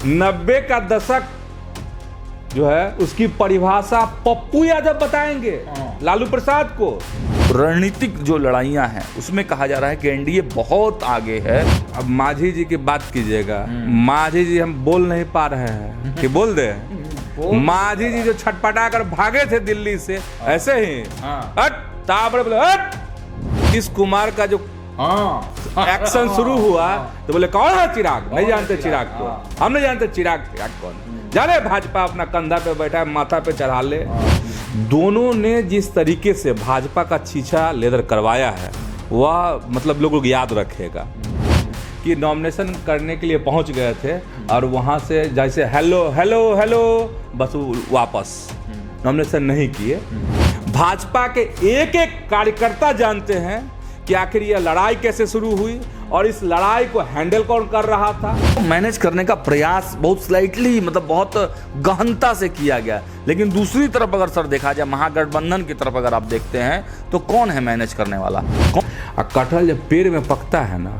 90 का दशक जो है उसकी परिभाषा पप्पू यादव बताएंगे लालू प्रसाद को। रणनीतिक जो लड़ाइयां हैं उसमें कहा जा रहा है कि एनडीए बहुत आगे है। अब मांझी जी की बात कीजिएगा, मांझी जी हम बोल नहीं पा रहे हैं कि बोल दे। मांझी जी जो छटपटा कर भागे थे दिल्ली से, ऐसे ही हट इस कुमार का जो एक्शन शुरू हुआ तो बोले कौन है चिराग, नहीं जानते चिराग को, हम नहीं जानते चिराग कौन, जाने भाजपा अपना कंधा पे बैठा है, माथा पे चढ़ा ले। दोनों ने जिस तरीके से भाजपा का छीछा लेदर करवाया है वह मतलब लोग याद रखेगा कि नॉमिनेशन करने के लिए पहुंच गए थे और वहां से जैसे हेलो हेलो हेलो बस वापस नॉमिनेशन नहीं किए। भाजपा के एक एक कार्यकर्ता जानते हैं कि आखिर यह लड़ाई कैसे शुरू हुई और इस लड़ाई को हैंडल कौन कर रहा था। मैनेज करने का प्रयास बहुत स्लाइटली मतलब बहुत गहनता से किया गया, लेकिन दूसरी तरफ अगर सर देखा जाए महागठबंधन की तरफ अगर आप देखते हैं तो कौन है मैनेज करने वाला? कटहल जब पेड़ में पकता है ना,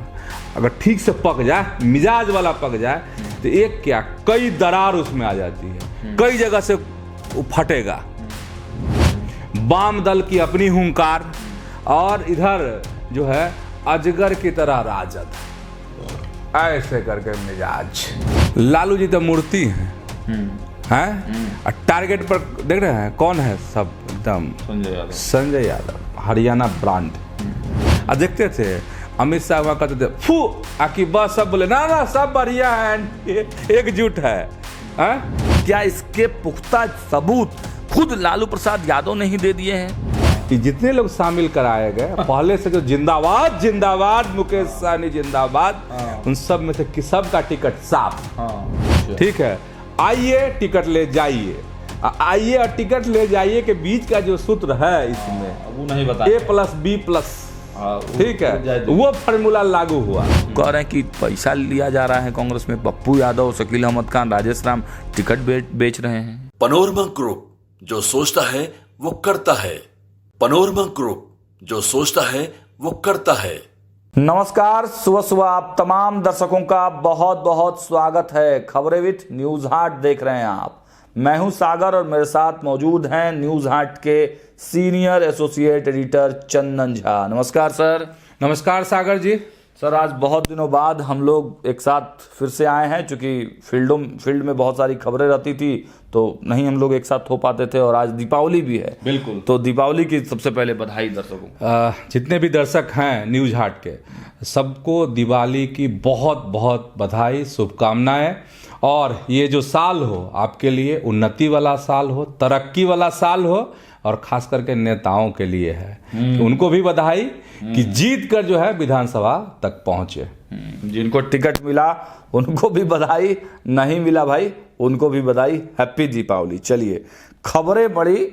अगर ठीक से पक जाए, मिजाज वाला पक जाए तो एक क्या कई दरार उसमें आ जाती है, कई जगह से फटेगा। वाम दल की अपनी हुंकार और इधर जो है अजगर की तरह राजद, ऐसे करके मिजाज। लालू जी तो मूर्ति हैं, टारगेट पर देख रहे हैं कौन है, सब एकदम संजय यादव हरियाणा ब्रांड। और देखते थे अमित शाह वहां कहते थे फू आकी बस, सब बोले ना ना सब बढ़िया है, एकजुट है। क्या इसके पुख्ता सबूत खुद लालू प्रसाद यादव ने ही दे दिए हैं कि जितने लोग शामिल कराए गए पहले से जो जिंदाबाद जिंदाबाद मुकेश सहनी जिंदाबाद, उन सब में से सब का टिकट साफ। ठीक है, आइए टिकट ले जाइए, आइए और टिकट ले जाइए के बीच का जो सूत्र है इसमें वो नहीं बता, A+B+, ठीक है, वो फार्मूला लागू हुआ। कह रहे हैं कि पैसा लिया जा रहा है कांग्रेस में, पप्पू यादव, शकील अहमद खान, राजेश राम टिकट बेच रहे हैं। पनोरमा ग्रुप, जो सोचता है वो करता है। पनोरमा ग्रुप, जो सोचता है वो करता है। नमस्कार, सुबह सुबह आप तमाम दर्शकों का बहुत बहुत स्वागत है। खबरें विद न्यूज हाट देख रहे हैं आप। मैं हूं सागर और मेरे साथ मौजूद हैं न्यूज हाट के senior associate editor Chandan Jha. नमस्कार सर। नमस्कार सागर जी। सर आज बहुत दिनों बाद हम लोग एक साथ फिर से आए हैं, क्योंकि फील्ड में बहुत सारी खबरें रहती थी तो नहीं हम लोग एक साथ हो पाते थे, और आज दीपावली भी है। बिल्कुल, तो दीपावली की सबसे पहले बधाई दर्शकों। जितने भी दर्शक हैं न्यूज हाट के, सबको दिवाली की बहुत बहुत बधाई, शुभकामनाएं। और ये जो साल हो आपके लिए उन्नति वाला साल हो, तरक्की वाला साल हो, और खास करके नेताओं के लिए है कि उनको भी बधाई कि जीत कर जो है विधानसभा तक पहुंचे। जिनको टिकट मिला उनको भी बधाई, नहीं मिला भाई उनको भी बधाई। हैप्पी दीपावली। चलिए, खबरें बड़ी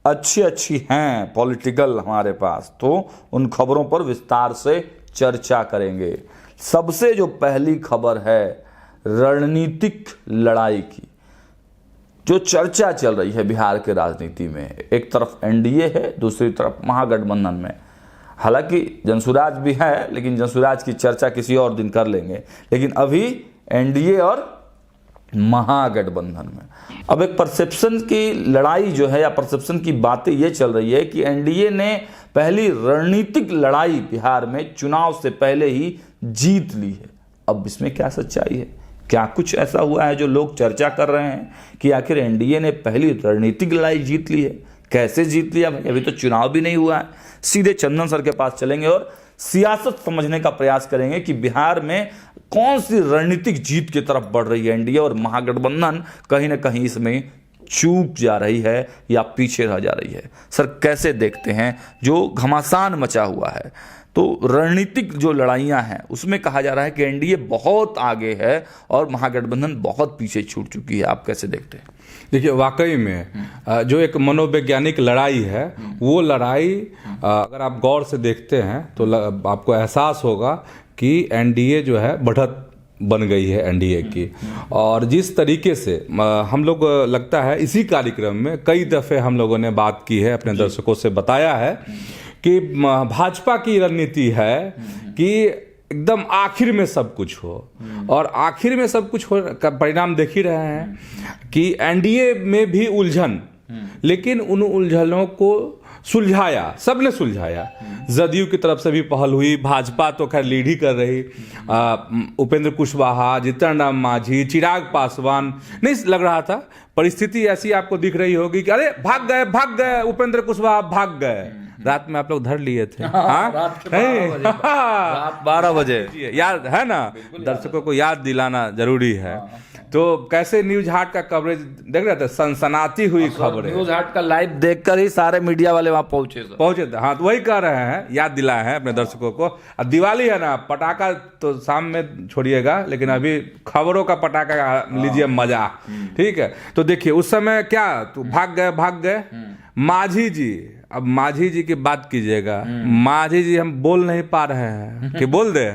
अच्छी अच्छी हैं पॉलिटिकल हमारे पास, तो उन खबरों पर विस्तार से चर्चा करेंगे। सबसे जो पहली खबर है रणनीतिक लड़ाई की, जो चर्चा चल रही है बिहार के राजनीति में। एक तरफ एनडीए है, दूसरी तरफ महागठबंधन में। हालांकि जनसुराज भी है, लेकिन जनसुराज की चर्चा किसी और दिन कर लेंगे। लेकिन अभी एनडीए और महागठबंधन में अब एक परसेप्शन की लड़ाई जो है, या परसेप्शन की बातें ये चल रही है कि एनडीए ने पहली रणनीतिक लड़ाई बिहार में चुनाव से पहले ही जीत ली है। अब इसमें क्या सच्चाई है? क्या कुछ ऐसा हुआ है जो लोग चर्चा कर रहे हैं कि आखिर एनडीए ने पहली रणनीतिक लड़ाई जीत ली है? कैसे जीत लिया भाई? अभी तो चुनाव भी नहीं हुआ है। सीधे चंदन सर के पास चलेंगे और सियासत समझने का प्रयास करेंगे कि बिहार में कौन सी रणनीतिक जीत की तरफ बढ़ रही है एनडीए, और महागठबंधन कहीं ना कहीं इसमें चूक जा रही है या पीछे रह जा रही है। सर कैसे देखते हैं जो घमासान मचा हुआ है? तो रणनीतिक जो लड़ाइयां हैं उसमें कहा जा रहा है कि एनडीए बहुत आगे है और महागठबंधन बहुत पीछे छूट चुकी है। आप कैसे देखते हैं? देखिए, वाकई में जो एक मनोवैज्ञानिक लड़ाई है, वो लड़ाई अगर आप गौर से देखते हैं तो आपको एहसास होगा कि एनडीए जो है बढ़त बन गई है एनडीए की। और जिस तरीके से हम लोग लगता है इसी कार्यक्रम में कई दफ़े हम लोगों ने बात की है, अपने दर्शकों से बताया है कि भाजपा की रणनीति है कि एकदम आखिर में सब कुछ हो। और आखिर में सब कुछ हो का परिणाम देख ही रहे हैं कि एनडीए में भी उलझन, लेकिन उन उलझनों को सुलझाया, सबने सुलझाया। जदयू की तरफ से भी पहल हुई, भाजपा तो खैर लीड ही कर रही, उपेंद्र कुशवाहा, जीतन राम मांझी, चिराग पासवान, नहीं लग रहा था परिस्थिति ऐसी आपको दिख रही होगी कि अरे भाग गए उपेंद्र कुशवाहा भाग गए। रात में आप लोग धर लिए थे, हाँ रात 12 बजे याद है ना, दर्शकों को याद दिलाना जरूरी है। तो कैसे न्यूज हाट का कवरेज देख रहे थे, सनसनाती हुई खबरें, न्यूज हाट का लाइव देखकर ही सारे मीडिया वाले वहां पहुंचे थे। हाँ, तो वही कह रहे हैं, याद दिलाए हैं अपने दर्शकों को। अब दिवाली है ना, पटाखा तो शाम में छोड़िएगा, लेकिन अभी खबरों का पटाखा लीजिए मजा, ठीक है। तो देखिए उस समय क्या, तो भाग गए मांझी जी। अब मांझी जी की बात कीजिएगा, मांझी जी हम बोल नहीं पा रहे हैं कि बोल दे।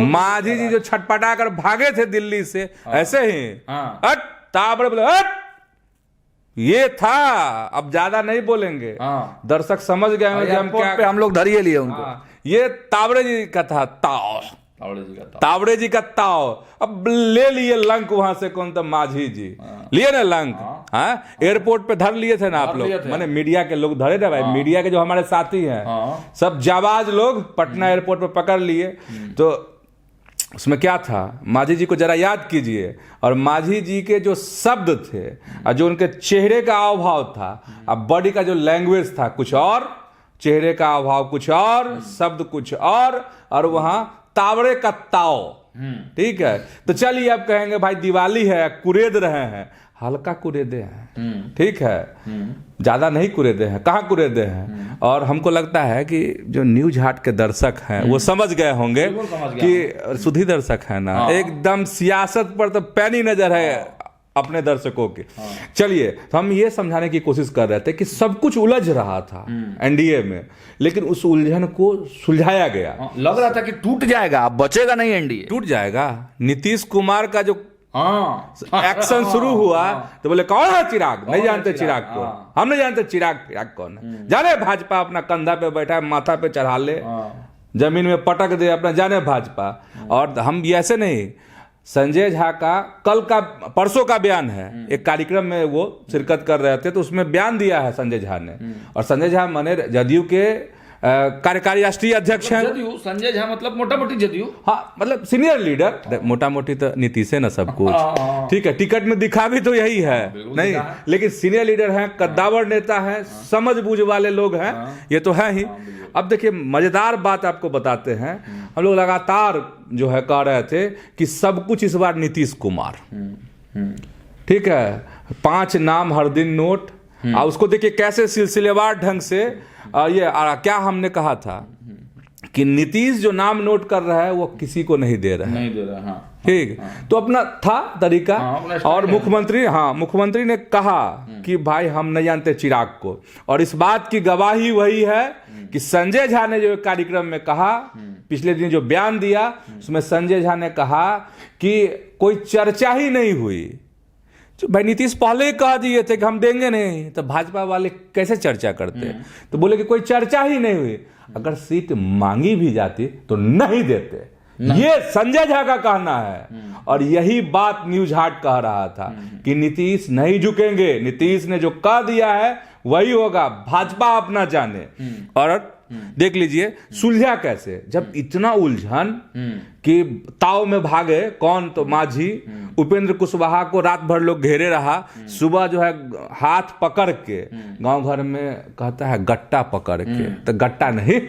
मांझी जी जो छटपटा कर भागे थे दिल्ली से, ऐसे ही ताबड़ बोले ये था। अब ज्यादा नहीं बोलेंगे, दर्शक समझ गए हैं कि हम क्या, हम लोग धरिए लिए उनको। ये ताबड़े जी का था तावड़े जी का ताव। अब ले लिए लंक वहां से, कौन था, मांझी जी लिए ना लंक। हाँ, एयरपोर्ट पे धर लिए थे ना आप लोग, माने मीडिया के लोग धरे थे भाई, मीडिया के जो हमारे साथी हैं सब जाबाज लोग पटना एयरपोर्ट पे पकड़ लिए। तो उसमें क्या था, मांझी जी को जरा याद कीजिए, और मांझी जी के जो शब्द थे और जो उनके चेहरे का हाव भाव था, अब बॉडी का जो लैंग्वेज था कुछ और, चेहरे का हाव भाव कुछ और, शब्द कुछ और वहां तावड़े का ताव, ठीक है। तो चलिए अब कहेंगे भाई दिवाली है, कुरेद रहे हैं, हल्का कुरेदे हैं, ठीक है, ज्यादा नहीं कुरेदे हैं, कहाँ कुरेदे हैं। और हमको लगता है कि जो न्यूज हाट के दर्शक हैं वो समझ गए होंगे कि सुधी दर्शक है ना, एकदम सियासत पर तो पैनी नजर है अपने दर्शकों के। चलिए, तो हम ये समझाने की कोशिश कर रहे थे कि सब कुछ उलझ रहा था एनडीए में, लेकिन उस उलझन को सुलझाया गया। लग रहा था कि टूट जाएगा, अब बचेगा नहीं एनडीए, टूट जाएगा। नीतीश कुमार का जो एक्शन शुरू हुआ तो बोले कौन है चिराग, नहीं जानते चिराग को, हम नहीं जानते चिराग कौन है। जाने भाजपा अपना कंधा पे बैठा है, माथा पे चढ़ा ले, जमीन में पटक दे अपना, जाने भाजपा। और हम ऐसे नहीं, संजय झा का कल का परसों का बयान है, एक कार्यक्रम में वो शिरकत कर रहे थे, तो उसमें बयान दिया है संजय झा ने। और संजय झा माने जदयू के कार्यकारी राष्ट्रीय अध्यक्ष हैं। संजय झा मतलब मोटा मोटी जदयू, हाँ मतलब सीनियर लीडर, मोटा मोटी तो नीतीश है ना सब कुछ, ठीक है, टिकट में दिखा भी तो यही है नहीं, लेकिन सीनियर लीडर हैं, कद्दावर नेता है, समझ बूझ वाले लोग हैं, ये तो है ही। अब देखिए मजेदार बात आपको बताते हैं, हम लोग लगातार जो है कह रहे थे कि सब कुछ इस बार नीतीश कुमार, ठीक है, 5 नाम हर दिन नोट, और उसको देखिए कैसे सिलसिलेवार ढंग से ये क्या हमने कहा था कि नीतीश जो नाम नोट कर रहा है वो किसी को नहीं दे रहा है, हाँ। ठीक, तो अपना था तरीका। और मुख्यमंत्री ने कहा कि भाई हम नहीं जानते चिराग को, और इस बात की गवाही वही है कि संजय झा ने जो कार्यक्रम में कहा, पिछले दिन जो बयान दिया उसमें संजय झा ने कहा कि कोई चर्चा ही नहीं हुई। तो भाई नीतीश पहले ही कह दिए थे कि हम देंगे नहीं, तो भाजपा वाले कैसे चर्चा करते, तो बोले कि कोई चर्चा ही नहीं हुई, अगर सीट मांगी भी जाती तो नहीं देते, ये संजय झा का कहना है। और यही बात न्यूज हाट कह रहा था कि नीतीश नहीं झुकेंगे, नीतीश ने जो कह दिया है वही होगा, भाजपा अपना जाने। और देख लीजिए सुलझा कैसे, जब इतना उलझन कि ताव में भागे कौन, तो मांझी, उपेंद्र कुशवाहा को रात भर लोग घेरे रहा, सुबह जो है हाथ पकड़ के, गांव घर में कहता है गट्टा पकड़ के, तो गट्टा नहीं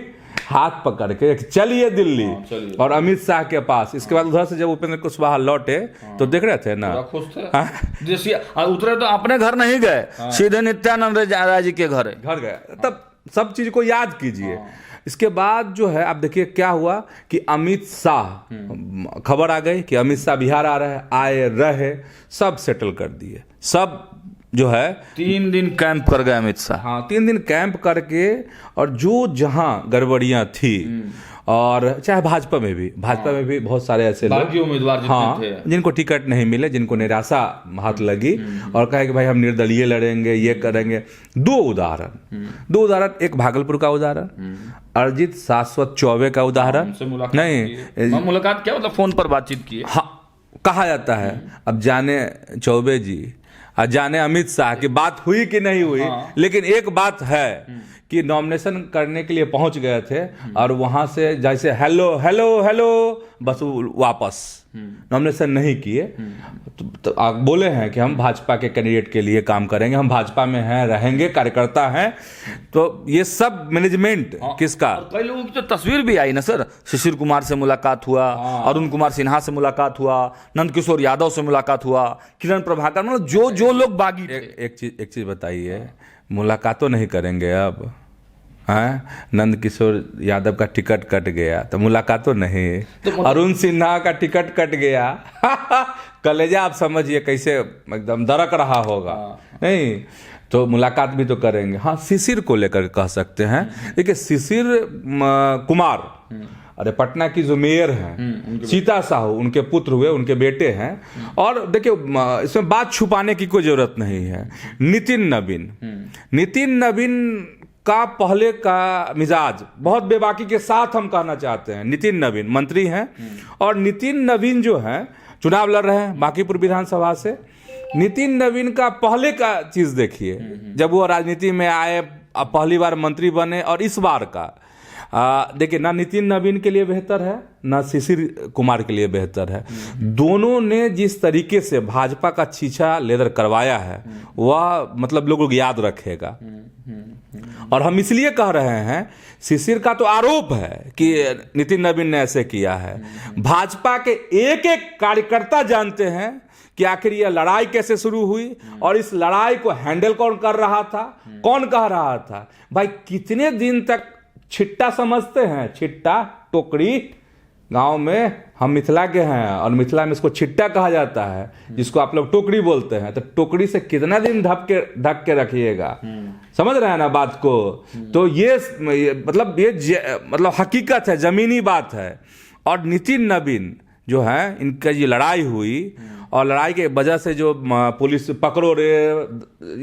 हाथ पकड़ के चलिए दिल्ली और अमित शाह के पास। इसके बाद उधर से जब उपेंद्र कुशवाहा लौटे तो देख रहे थे ना, उतरे तो अपने घर नहीं गए, सीधे नित्यानंद राय जी के घर गए। तब सब चीज को याद कीजिए। इसके बाद जो है आप देखिए क्या हुआ कि अमित शाह, खबर आ गई कि अमित शाह बिहार आ रहे, आए रहे, सब सेटल कर दिए, सब जो है 3 दिन कैंप कर गए अमित शाह। हाँ, 3 दिन कैंप करके, और जो जहां गड़बड़ियां थी, और चाहे भाजपा में भी बहुत सारे ऐसे लोग उम्मीदवार थे जिनको टिकट नहीं मिले, जिनको निराशा हाथ लगी और कहे कि भाई हम निर्दलीय लड़ेंगे, ये करेंगे। 2 उदाहरण, एक भागलपुर का उदाहरण, अरिजीत शाश्वत चौबे का उदाहरण नहीं, मुलाकात क्या मतलब फोन पर बातचीत की? हाँ, कहा जाता है। अब जाने चौबे जी और जाने अमित शाह की बात हुई कि नहीं हुई, लेकिन एक बात है कि नॉमिनेशन करने के लिए पहुंच गए थे और वहां से जैसे हेलो हेलो हेलो बस वापस नॉमिनेशन नहीं किए। तो आप बोले हैं कि हम भाजपा के कैंडिडेट के लिए काम करेंगे, हम भाजपा में हैं, रहेंगे, कार्यकर्ता हैं। तो ये सब मैनेजमेंट किसका? कई लोगों की तो तस्वीर भी आई ना सर, शिशिर कुमार से मुलाकात हुआ, अरुण कुमार सिन्हा से मुलाकात हुआ, नंदकिशोर यादव से मुलाकात हुआ, किरण प्रभाकर, मतलब जो लोग बागी थे। एक चीज बताइए, मुलाकात तो नहीं करेंगे अब? हाँ, नंद किशोर यादव का टिकट कट गया तो मुलाकात तो नहीं, तो अरुण सिन्हा का टिकट कट गया कलेजा आप समझिए कैसे एकदम दरक रहा होगा। नहीं तो मुलाकात भी तो करेंगे। हाँ, शिशिर को लेकर कह सकते हैं। देखिए शिशिर कुमार, अरे पटना की जो मेयर हैं सीता साहू, उनके पुत्र हुए, उनके बेटे हैं। और देखिए इसमें बात छुपाने की कोई जरूरत नहीं है। नितिन नवीन का पहले का मिजाज बहुत बेबाकी के साथ हम कहना चाहते हैं। नितिन नवीन मंत्री हैं और नितिन नवीन जो हैं चुनाव लड़ रहे हैं बांकीपुर विधानसभा से। नितिन नवीन का पहले का चीज देखिए, जब वो राजनीति में आए, पहली बार मंत्री बने, और इस बार का देखिए ना नितिन नवीन के लिए बेहतर है ना शिशिर कुमार के लिए बेहतर है। दोनों ने जिस तरीके से भाजपा का छीछा लेदर करवाया है वह मतलब लोगों को याद रखेगा। और हम इसलिए कह रहे हैं, शिशिर का तो आरोप है कि नितिन नवीन ने ऐसे किया है। भाजपा के एक एक कार्यकर्ता जानते हैं कि आखिर यह लड़ाई कैसे शुरू हुई और इस लड़ाई को हैंडल कौन कर रहा था, कौन कह रहा था। भाई कितने दिन तक छिट्टा समझते हैं, छिट्टा टोकरी गांव में, हम मिथिला के हैं और मिथिला में इसको छिट्टा कहा जाता है, जिसको आप लोग टोकरी बोलते हैं। तो टोकरी से कितना दिन ढक के रखिएगा, समझ रहे हैं ना बात को। तो ये मतलब हकीकत है, जमीनी बात है। और नितिन नवीन जो है, इनका ये लड़ाई हुई और लड़ाई के वजह से जो पुलिस पकड़ो रे,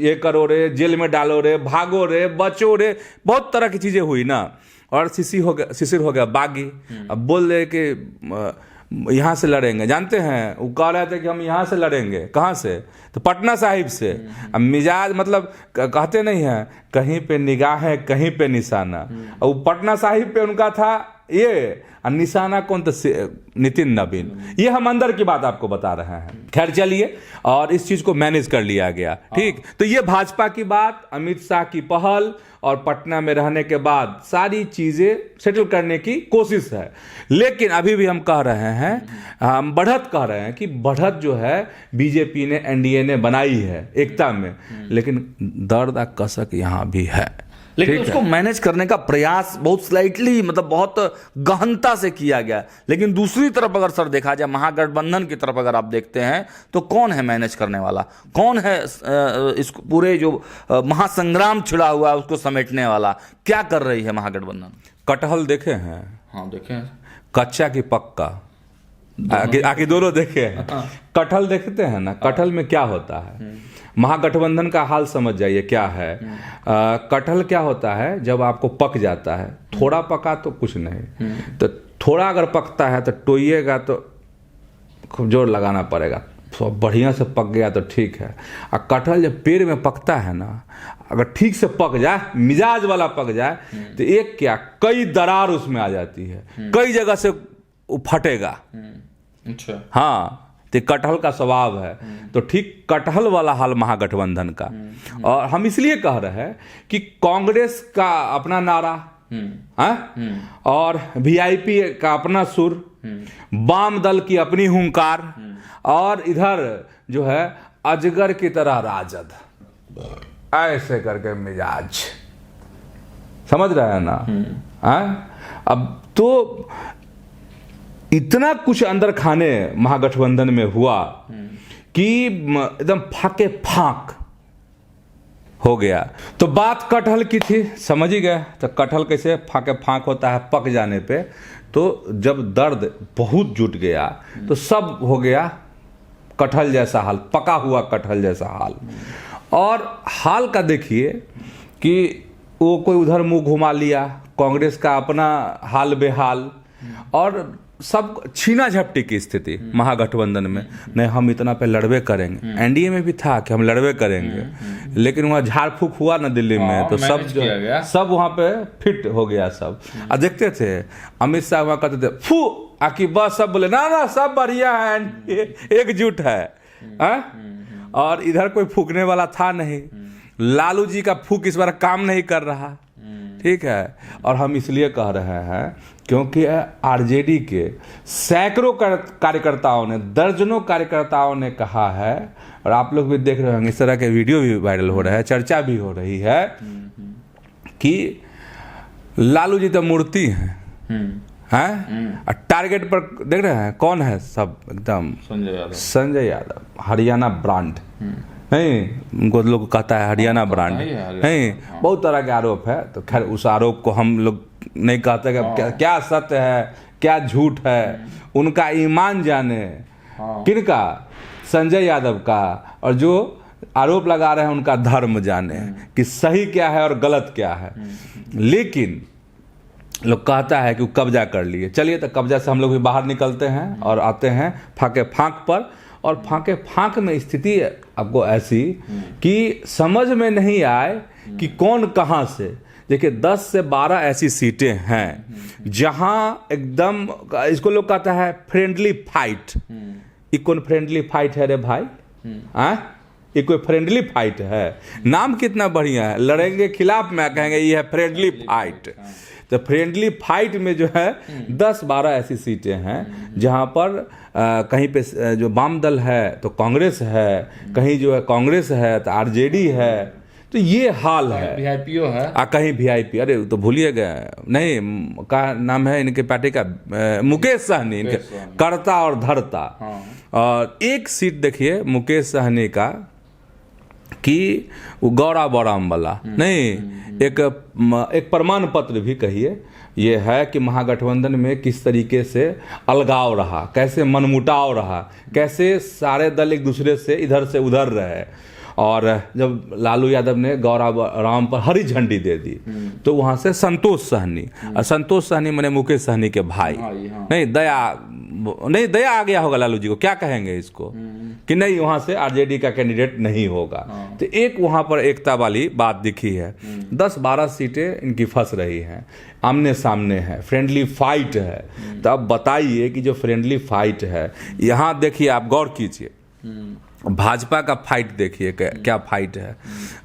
ये करो रे, जेल में डालो रे, भागो रे, बचो रे, बहुत तरह की चीजें हुई ना। और शिशिर हो गया बागी। अब बोल रहे कि यहाँ से लड़ेंगे, जानते हैं वो कह रहे थे कि हम यहाँ से लड़ेंगे। कहाँ से? तो पटना साहिब से। अब मिजाज मतलब कहते नहीं हैं कहीं पे निगाहें कहीं पे निशाना, और वो पटना साहिब पे उनका था ये, और निशाना कौन? तो नितिन नवीन। ये हम अंदर की बात आपको बता रहे हैं। खैर चलिए, और इस चीज को मैनेज कर लिया गया, ठीक। तो ये भाजपा की बात, अमित शाह की पहल और पटना में रहने के बाद सारी चीजें सेटल करने की कोशिश है। लेकिन अभी भी हम कह रहे हैं, हम बढ़त कह रहे हैं कि बढ़त जो है बीजेपी ने, एनडीए ने बनाई है एकता में, लेकिन दर्द का कसक यहाँ भी है। लेकिन उसको मैनेज करने का प्रयास बहुत स्लाइटली, मतलब बहुत गहनता से किया गया। लेकिन दूसरी तरफ अगर सर देखा जाए, महागठबंधन की तरफ अगर आप देखते हैं, तो कौन है मैनेज करने वाला, कौन है इस पूरे जो महासंग्राम छिड़ा हुआ है उसको समेटने वाला? क्या कर रही है महागठबंधन? कटहल देखे हैं? हाँ देखे हैं। कच्चा की पक्का, आखिर दोनों देखे हैं। कटहल देखते हैं ना, कटहल में क्या होता है? महागठबंधन का हाल समझ जाइए क्या है। कटहल क्या होता है, जब आपको पक जाता है, थोड़ा पका तो कुछ नहीं, तो थोड़ा अगर पकता है तो टोइएगा तो खूब जोर लगाना पड़ेगा, तो बढ़िया से पक गया तो ठीक है। और कटहल जब पेड़ में पकता है ना, अगर ठीक से पक जाए, मिजाज वाला पक जाए, तो एक क्या कई दरार उसमें आ जाती है, कई जगह से फटेगा। अच्छा, हाँ, तो कटहल का स्वभाव है। तो ठीक कटहल वाला हाल महागठबंधन का। और हम इसलिए कह रहे हैं कि कांग्रेस का अपना नारा और वीआईपी का अपना सुर, वाम दल की अपनी हुंकार, और इधर जो है अजगर की तरह राजद, ऐसे करके मिजाज, समझ रहे हैं ना। अब तो इतना कुछ अंदर खाने महागठबंधन में हुआ कि एकदम फाके फाक हो गया। तो बात कटहल की थी, समझ ही गए। तो कटहल कैसे फाके फाक होता है पक जाने पे? तो जब दर्द बहुत जुट गया तो सब हो गया कटहल जैसा हाल, पका हुआ कटहल जैसा हाल। और हाल का देखिए कि वो कोई उधर मुंह घुमा लिया, कांग्रेस का अपना हाल बेहाल, और सब छीना झपटी की स्थिति महागठबंधन में। नहीं, हम इतना पे लड़वे करेंगे। एनडीए में भी था कि हम लड़वे करेंगे, लेकिन वहाँ झाड़ फूक हुआ ना दिल्ली में, तो सब वहाँ पे फिट हो गया सब। और देखते थे अमित शाह वहाँ कहते थे फू आकी बस, सब बोले ना ना सब बढ़िया है, एकजुट है। और इधर कोई फूकने वाला था नहीं। लालू जी का फूक इस बार काम नहीं कर रहा, ठीक है। और हम इसलिए कह रहे हैं क्योंकि आरजेडी के सैकड़ों कार्यकर्ताओं ने, दर्जनों कार्यकर्ताओं ने कहा है, और आप लोग भी देख रहे होंगे, इस तरह के वीडियो भी वायरल हो रहे हैं, चर्चा भी हो रही है कि लालू जी तो मूर्ति हैं, टारगेट पर देख रहे हैं कौन है, सब एकदम संजय यादव, हरियाणा ब्रांड नहीं, उनको लोग कहता है हरियाणा ब्रांड नहीं, बहुत तरह के आरोप है। तो खैर उस आरोप को हम लोग नहीं कहते कि क्या सत्य है क्या झूठ है, उनका ईमान जाने, किनका, संजय यादव का, और जो आरोप लगा रहे हैं उनका धर्म जाने कि सही क्या है और गलत क्या है। लेकिन लोग कहता है कि वो कब्जा कर लिए। चलिए, तो कब्जा से हम लोग भी बाहर निकलते हैं और आते हैं फाके फांक पर। और फाके फांक में स्थिति आपको ऐसी कि समझ में नहीं आए कि कौन कहां से। देखिए 10 से 12 ऐसी सीटें हैं जहां एकदम, इसको लोग कहता है फ्रेंडली फाइट। ये कौन फ्रेंडली फाइट है रे भाई? ये कोई फ्रेंडली फाइट है? नाम कितना बढ़िया है, लड़ेंगे खिलाफ में कहेंगे ये है फ्रेंडली फाइट। तो फ्रेंडली फाइट में जो है 10-12 ऐसी सीटें हैं जहां पर कहीं पे जो वाम दल है तो कांग्रेस है, कहीं जो है कांग्रेस है तो आरजेडी है। तो ये हाल है, वीआईपीओ है, कहीं वीआईपी, अरे तो भूलिए गए, नहीं का नाम है इनके पार्टी का, मुकेश सहनी, इनके करता और धरता। और एक सीट देखिए मुकेश सहनी का कि वो गौरा बौराम वाला नहीं, एक प्रमाण पत्र भी कहिए, ये है कि महागठबंधन में किस तरीके से अलगाव रहा, कैसे मनमुटाव रहा, कैसे सारे दल एक दूसरे से इधर से उधर रहे। और जब लालू यादव ने गौरा राम पर हरी झंडी दे दी तो वहां से संतोष सहनी, और संतोष सहनी मैंने मुकेश सहनी के भाई, नहीं दया आ गया होगा लालू जी को, क्या कहेंगे इसको कि नहीं वहां से आरजेडी का कैंडिडेट नहीं होगा। तो एक वहां पर एकता वाली बात दिखी है। 10-12 सीटें इनकी फंस रही हैं, आमने सामने है, फ्रेंडली फाइट है। तो अब बताइए कि जो फ्रेंडली फाइट है, यहाँ देखिए आप गौर कीजिए, भाजपा का फाइट देखिए क्या फाइट है।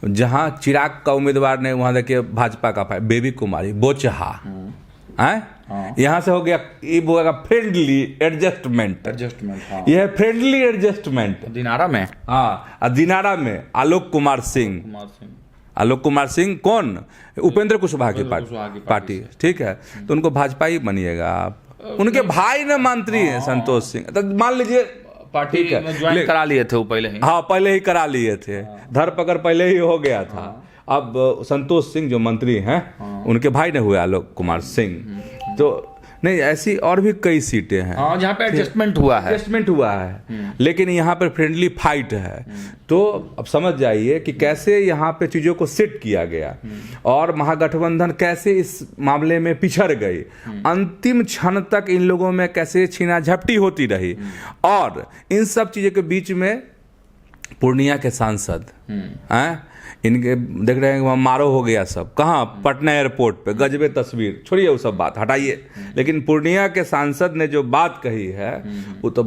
जहां चिराग का उम्मीदवार ने, वहां देखिए भाजपा का फाइट, बेबी कुमारी बोचहा है, यहां से हो गया, ये होगा फ्रेंडली एडजस्टमेंट। यह है फ्रेंडली एडजस्टमेंट दिनारा में। हाँ, दिनारा में आलोक कुमार सिंह, आलोक कुमार सिंह कौन, उपेंद्र कुशवाहा की पार्टी, ठीक है। तो उनको भाजपा ही बनिएगा आप, उनके भाई ने मंत्री हैं संतोष सिंह, तो मान लीजिए पार्टी में ज्वाइन करा लिए थे वो पहले ही, हाँ पहले ही करा लिए थे, धरपकड़ पहले ही हो गया था। अब संतोष सिंह जो मंत्री हैं उनके भाई ने हुए आलोक कुमार सिंह। तो नहीं, ऐसी और भी कई सीटें हैं जहाँ पे एडजस्टमेंट हुआ है, लेकिन यहाँ पर फ्रेंडली फाइट है। तो अब समझ जाइए कि कैसे यहाँ पे चीजों को सेट किया गया और महागठबंधन कैसे इस मामले में पिछड़ गई, अंतिम क्षण तक इन लोगों में कैसे छीना झपटी होती रही। और इन सब चीजों के बीच में पूर्णिया के सांसद हैं, इनके देख रहे हैं वहाँ मारो हो गया सब, कहाँ, पटना एयरपोर्ट पे, गजबे तस्वीर, छोड़िए वो सब बात हटाइए। लेकिन पूर्णिया के सांसद ने जो बात कही है वो तो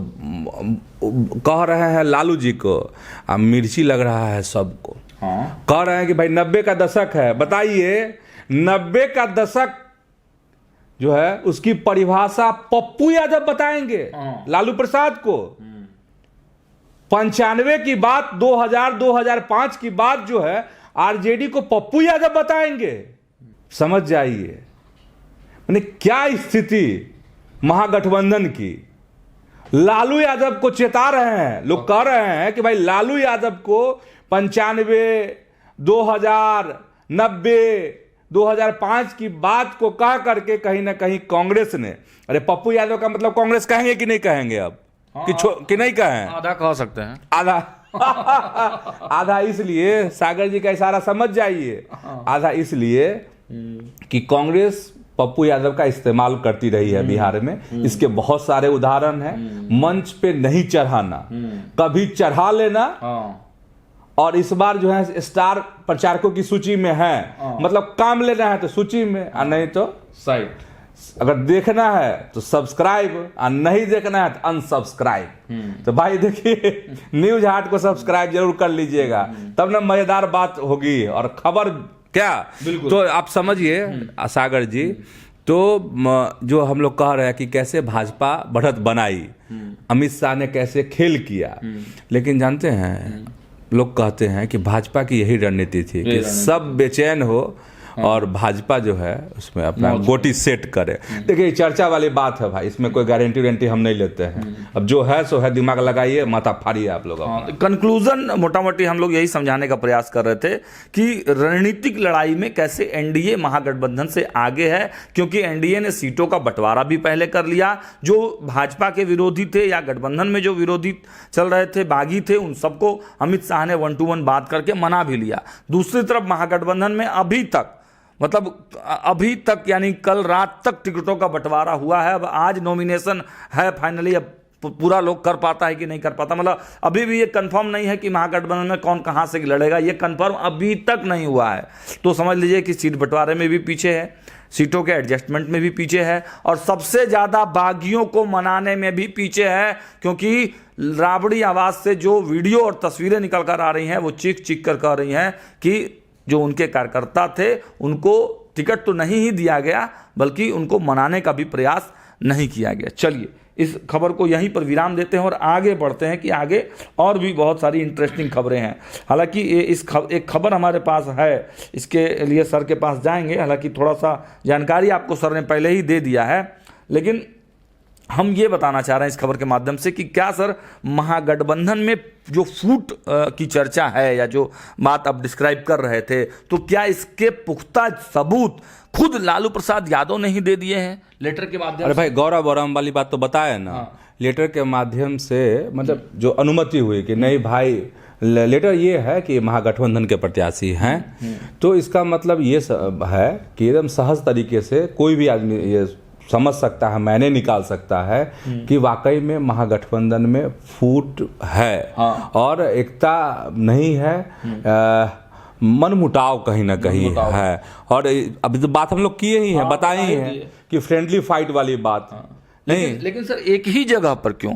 कह रहे हैं लालू जी को अब मिर्ची लग रहा है सबको। कह रहे हैं कि भाई 90 का दशक है, बताइए 90 का दशक जो है उसकी परिभाषा पप्पू यादव बताएंगे लालू प्रसाद को। 95 की बात, 2000-2005 की बात जो है आरजेडी को पप्पू यादव बताएंगे। समझ जाइए मैंने क्या स्थिति महागठबंधन की। लालू यादव को चेता रहे हैं लोग, कह रहे हैं कि भाई लालू यादव को 95, 2000, 90, 2005 की बात को कह करके कहीं ना कहीं कांग्रेस ने, अरे पप्पू यादव का मतलब कांग्रेस कहेंगे कि नहीं कहेंगे अब? कि नहीं कहें? आधा कह सकते हैं, आधा आधा इसलिए, सागर जी का इशारा समझ जाइए, आधा इसलिए कि कांग्रेस पप्पू यादव का इस्तेमाल करती रही है बिहार में। इसके बहुत सारे उदाहरण हैं। मंच पे नहीं चढ़ाना, कभी चढ़ा लेना, और इस बार जो है स्टार प्रचारकों की सूची में है, मतलब काम लेना है तो सूची में, और नहीं तो साइड। अगर देखना है तो सब्सक्राइब, और नहीं देखना है तो अनसब्सक्राइब। तो भाई देखिए, न्यूज हाट को सब्सक्राइब जरूर कर लीजिएगा, तब ना मजेदार बात होगी और खबर क्या। तो आप समझिए सागर जी, तो जो हम लोग कह रहे हैं कि कैसे भाजपा बढ़त बनाई, अमित शाह ने कैसे खेल किया, लेकिन जानते हैं लोग कहते हैं कि भाजपा की यही रणनीति थी कि सब बेचैन हो और भाजपा जो है उसमें अपना गोटी सेट करे। देखिए चर्चा वाली बात है भाई, इसमें कोई गारंटी वारंटी हम नहीं लेते हैं। अब जो है सो है, दिमाग लगाइए, माथा फाड़िए आप लोग। कंक्लूजन मोटा मोटी हम लोग यही समझाने का प्रयास कर रहे थे कि रणनीतिक लड़ाई में कैसे एनडीए महागठबंधन से आगे है, क्योंकि एनडीए ने सीटों का बंटवारा भी पहले कर लिया। जो भाजपा के विरोधी थे या गठबंधन में जो विरोधी चल रहे थे, बागी थे, उन सबको अमित शाह ने 1-to-1 बात करके मना भी लिया। दूसरी तरफ महागठबंधन में अभी तक, मतलब अभी तक यानी कल रात तक टिकटों का बंटवारा हुआ है। अब आज नॉमिनेशन है फाइनली, अब पूरा लोग कर पाता है कि नहीं कर पाता, मतलब अभी भी ये कंफर्म नहीं है कि महागठबंधन में कौन कहां से लड़ेगा, ये कंफर्म अभी तक नहीं हुआ है। तो समझ लीजिए कि सीट बंटवारे में भी पीछे है, सीटों के एडजस्टमेंट में भी पीछे है, और सबसे ज्यादा बागियों को मनाने में भी पीछे है, क्योंकि राबड़ी आवाज से जो वीडियो और तस्वीरें निकल कर आ रही हैं वो चीख चीख कर कह रही हैं कि जो उनके कार्यकर्ता थे उनको टिकट तो नहीं ही दिया गया, बल्कि उनको मनाने का भी प्रयास नहीं किया गया। चलिए इस खबर को यहीं पर विराम देते हैं और आगे बढ़ते हैं कि आगे और भी बहुत सारी इंटरेस्टिंग खबरें हैं। हालांकि एक खबर हमारे पास है, इसके लिए सर के पास जाएंगे। हालांकि थोड़ा सा जानकारी आपको सर ने पहले ही दे दिया है, लेकिन हम ये बताना चाह रहे हैं इस खबर के माध्यम से कि क्या सर महागठबंधन में जो फूट की चर्चा है या जो बात आप डिस्क्राइब कर रहे थे, तो क्या इसके पुख्ता सबूत खुद लालू प्रसाद यादव ने ही दे दिए हैं लेटर के माध्यम से? अरे भाई गौरव बौरम वाली बात तो बताया ना। लेटर के माध्यम से मतलब जो अनुमति हुई कि नहीं भाई, लेटर ये है कि महागठबंधन के प्रत्याशी हैं, तो इसका मतलब ये है कि एकदम सहज तरीके से कोई भी आदमी ये समझ सकता है, मैंने निकाल सकता है कि वाकई में महागठबंधन में फूट है और एकता नहीं है, मनमुटाव कहीं ना कहीं है। और अभी तो बात हम लोग किए ही हैं, बताए ही हैं कि फ्रेंडली फाइट वाली बात नहीं। लेकिन सर एक ही जगह पर क्यों?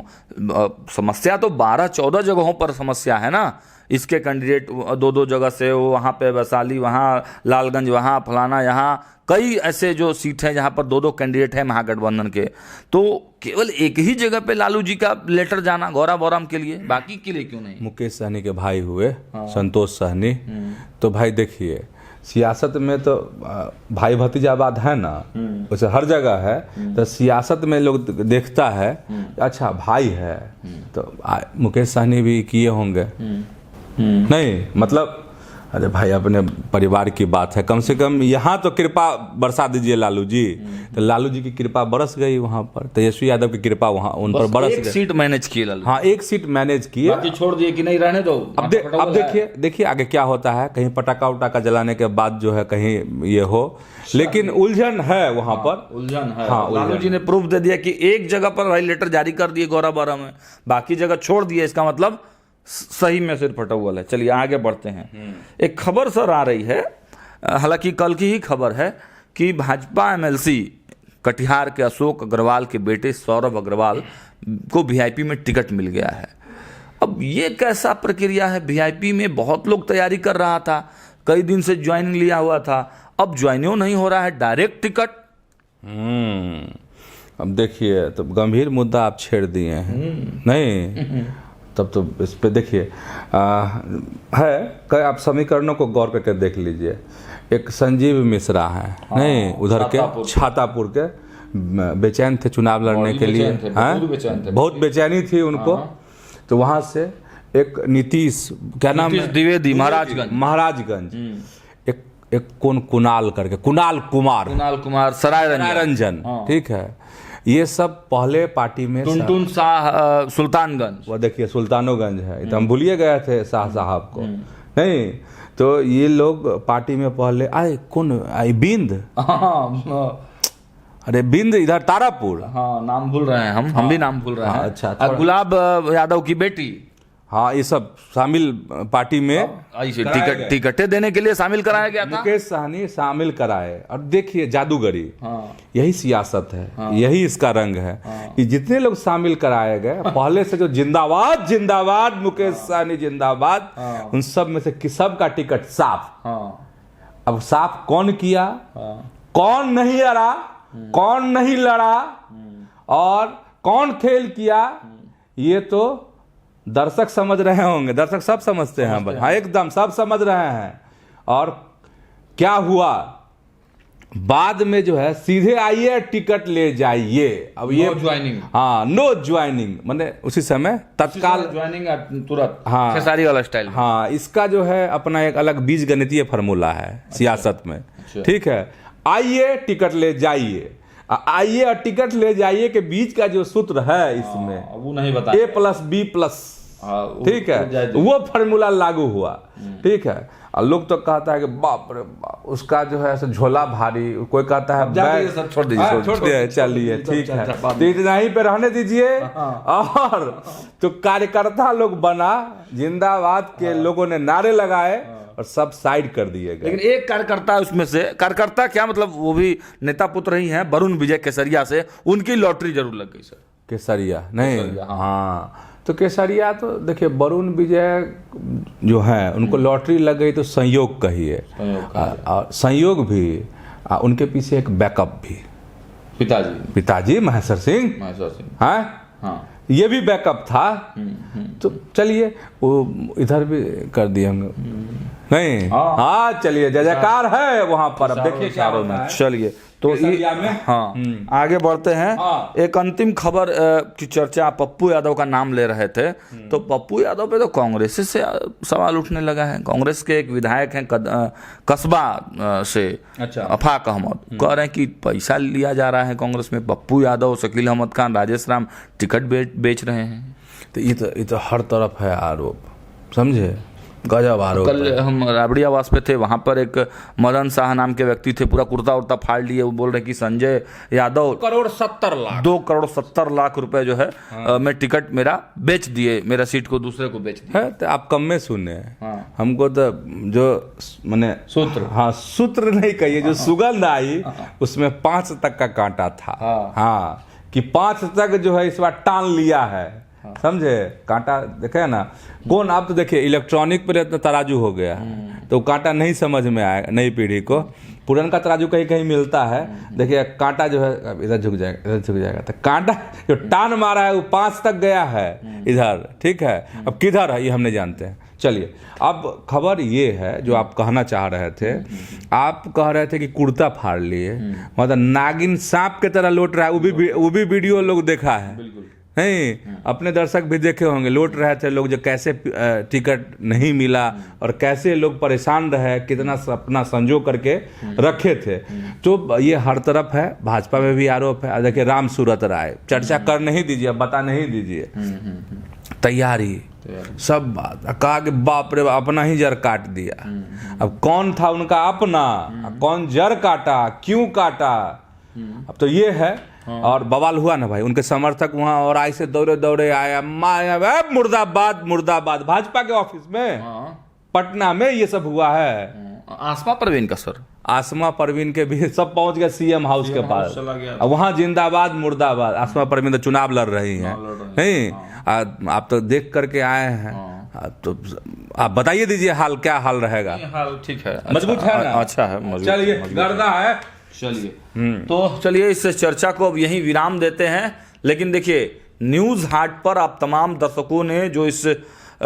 समस्या तो 12-14 जगहों पर समस्या है ना। इसके कैंडिडेट 2-2 जगह से, वहाँ पे वैशाली, वहाँ लालगंज, वहाँ फलाना, यहाँ कई ऐसे जो सीट हैं जहाँ पर 2-2 कैंडिडेट हैं महागठबंधन के। तो केवल एक ही जगह पे लालू जी का लेटर जाना गौरव बौरम के लिए, बाकी के लिए क्यों नहीं? मुकेश सहनी के भाई हुए संतोष सहनी, तो भाई देखिए सियासत में तो भाई भतीजावाद है ना, वैसे हर जगह है। तो सियासत में लोग देखता है अच्छा भाई है, तो मुकेश सहनी भी किए होंगे नहीं, मतलब अरे भाई अपने परिवार की बात है, कम से कम यहाँ तो कृपा बरसा दीजिए लालू जी। तो लालू जी की कृपा बरस गई वहाँ पर, तेजस्वी यादव की कृपा वहाँ उन पर बरस गई। एक सीट मैनेज किए लालू। हाँ एक सीट मैनेज किए, बाकी छोड़ दिए कि नहीं रहने दो। अब देखिए आगे क्या होता है, कहीं पटाखा उटाखा जलाने के बाद जो है कहीं ये हो, लेकिन उलझन है वहाँ पर, उलझन है। हाँ, लालू जी ने प्रूफ दे दिया कि एक जगह पर भाई लेटर जारी कर दिए गौरव बौरम में, बाकी जगह छोड़ दिए, इसका मतलब सही में सिर फटा हुआ है। चलिए आगे बढ़ते हैं। एक खबर सर आ रही है, हालांकि कल की ही खबर है, कि भाजपा एमएलसी कटिहार के अशोक अग्रवाल के बेटे सौरभ अग्रवाल को वीआईपी में टिकट मिल गया है। अब ये कैसा प्रक्रिया है? वीआईपी में बहुत लोग तैयारी कर रहा था, कई दिन से ज्वाइनिंग लिया हुआ था, अब ज्वाइनिंग नहीं हो रहा है, डायरेक्ट टिकट। अब देखिए तो गंभीर मुद्दा आप छेड़ दिए हैं नहीं, तब तो इस पे देखिए है कई आप समीकरणों को गौर करके देख लीजिए। एक संजीव मिश्रा है नहीं, उधर के छातापुर के बेचैन थे चुनाव लड़ने के लिए, बहुत बेचैनी थी उनको। तो वहां से एक नीतीश, क्या नाम है, द्विवेदी, महाराजगंज एक कौन कुणाल करके, कुणाल कुमार सराय रंजन, ठीक है, ये सब पहले पार्टी में टुनटुन शाह सुल्तानगंज, वो देखिए सुल्तानोगंज है, तो हम भूलिए गए थे शाह साहब को नहीं। तो ये लोग पार्टी में पहले आए, कौन आई, बिंद, अरे बिंद इधर तारापुर, हाँ नाम भूल रहे हैं हम भी नाम भूल रहे हैं। अच्छा, और गुलाब यादव की बेटी, हाँ ये सब शामिल पार्टी में टिकटें देने के लिए शामिल कराया गया था। मुकेश सहनी शामिल कराए। और देखिए जादूगरी, हाँ। यही सियासत है, यही इसका रंग है कि जितने लोग शामिल कराए गए पहले से जो जिंदाबाद जिंदाबाद मुकेश सहनी जिंदाबाद, उन सब में से सब का टिकट साफ। अब साफ कौन किया, कौन नहीं लड़ा, कौन नहीं लड़ा और कौन खेल किया, ये तो दर्शक समझ रहे होंगे, दर्शक सब समझते हैं, हाँ एकदम सब समझ रहे हैं। और क्या हुआ बाद में जो है सीधे आइए टिकट ले जाइए। अब ये ज्वाइनिंग, हाँ नो ज्वाइनिंग, मैंने उसी समय तत्काल ज्वाइनिंग तुरंत, हाँ खेसारी वाला स्टाइल। हाँ इसका जो है अपना एक अलग बीज गणितीय फार्मूला है सियासत में, ठीक है। आइए टिकट ले जाइए, आइए और टिकट ले जाइए के बीच का जो सूत्र है इसमें वो नहीं बता, A+B+, ठीक है, वो फार्मूला लागू हुआ, ठीक है। और लोग तो कहता है कि बाप रे बाप उसका जो है झोला भारी, कोई कहता है बैग, सब छोड़ दीजिए, चलिए ठीक है, तो इतना ही पे रहने दीजिए। और तो कार्यकर्ता लोग बना, जिंदाबाद के लोगों ने नारे लगाए और सब साइड कर दिए गए। लेकिन एक कार्यकर्ता उसमें से, कार्यकर्ता क्या मतलब, वो भी नेता पुत्र ही हैं, वरुण विजय केसरिया से, उनकी लॉटरी जरूर लग गई सर। केसरिया नहीं, हाँ तो केसरिया तो देखिए वरुण विजय जो है उनको लॉटरी लग गई तो संयोग कहिए, और संयोग भी, उनके पीछे एक बैकअप भी, पिताजी महेश्वर सिंह, हाँ ये भी बैकअप था। तो चलिए वो इधर भी कर दिए होंगे, नहीं हाँ चलिए जय जयकार है वहां पर। अब देखिए क्या होना है, चलिए तो हाँ आगे बढ़ते हैं। एक अंतिम खबर की चर्चा, पप्पू यादव का नाम ले रहे थे, तो पप्पू यादव पे तो कांग्रेस से सवाल उठने लगा है। कांग्रेस के एक विधायक हैं कस्बा से, अफाक अहमद, कह रहे हैं कि पैसा लिया जा रहा है कांग्रेस में, पप्पू यादव, शकील अहमद खान, राजेश राम टिकट बेच रहे हैं। तो ये तो हर तरफ है आरोप, समझे, गजब आरोप। कल हम राबड़ी आवास पे थे, वहां पर एक मदन शाह नाम के व्यक्ति थे, पूरा कुर्ता उर्ता फाड़ लिए, वो बोल रहे कि संजय यादव 2 करोड़ 70 लाख रुपए जो है मैं टिकट मेरा बेच दिए, मेरा सीट को दूसरे को बेच दिया। तो आप कम में सुने, हमको तो जो मैंने सूत्र, हाँ सूत्र नहीं कहिए, जो सुगंध आई उसमें 5 तक का कांटा था, हाँ कि 5 तक जो है इस बार टान लिया है, समझे, कांटा देखे ना कौन। आप तो देखिए इलेक्ट्रॉनिक पर इतना तराजू हो गया है तो कांटा नहीं समझ में आएगा नई पीढ़ी को। पुराना तराजू कहीं कहीं मिलता है, देखिए कांटा जो है इधर झुक जाएगा, इधर झुक जाएगा, तो कांटा जो टान मारा है वो 5 तक गया है इधर, ठीक है। अब किधर है ये हम नहीं जानते हैं। चलिए अब खबर ये है जो आप कहना चाह रहे थे, आप कह रहे थे कि कुर्ता फाड़ लिए, मतलब नागिन सांप के तरह लौट रहा है, वो भी वीडियो लोग देखा है, नहीं अपने दर्शक भी देखे होंगे, लौट रहे थे लोग जो कैसे टिकट नहीं मिला और कैसे लोग परेशान रहे, कितना अपना संजो करके रखे थे। तो ये हर तरफ है, भाजपा में भी आरोप है। देखिए राम सूरत राय, चर्चा कर नहीं दीजिए, बता नहीं दीजिए, तैयारी सब बात, कहा कि बाप रे अपना ही जड़ काट दिया। अब कौन था उनका अपना, कौन जड़ काटा, क्यों काटा, अब तो ये है। और बवाल हुआ ना भाई, उनके समर्थक वहां और ऐसे दौड़े दौड़े आया, मुर्दाबाद मुर्दाबाद, भाजपा के ऑफिस में पटना में ये सब हुआ है। आसमा परवीन का सर, आसमा परवीन के भी सब पहुंच गए सीएम हाउस के पास, वहां जिंदाबाद मुर्दाबाद। आसमा परवीन तो चुनाव लड़ रही हैं, नहीं आप तो देख करके आए हैं, तो आप बताइए दीजिए हाल क्या हाल रहेगा। हाल ठीक है, मजबूत है ना, अच्छा है, चलिए गर्दा है। चलिए तो चलिए इस चर्चा को अब यहीं विराम देते हैं। लेकिन देखिए न्यूज हाट पर आप तमाम दर्शकों ने जो इस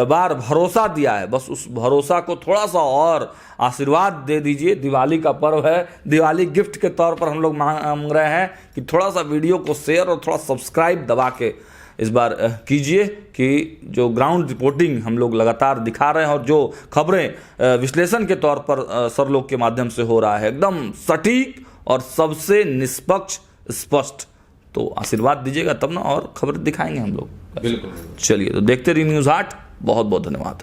बार भरोसा दिया है, बस उस भरोसा को थोड़ा सा और आशीर्वाद दे दीजिए। दिवाली का पर्व है, दिवाली गिफ्ट के तौर पर हम लोग मांग रहे हैं कि थोड़ा सा वीडियो को शेयर और थोड़ा सब्सक्राइब दबा के इस बार कीजिए, कि जो ग्राउंड रिपोर्टिंग हम लोग लगातार दिखा रहे हैं और जो खबरें विश्लेषण के तौर पर सर लोग के माध्यम से हो रहा है, एकदम सटीक और सबसे निष्पक्ष स्पष्ट। तो आशीर्वाद दीजिएगा तब ना और खबर दिखाएंगे हम लोग। बिल्कुल। चलिए तो देखते रहिए न्यूज़ हाट। बहुत बहुत धन्यवाद।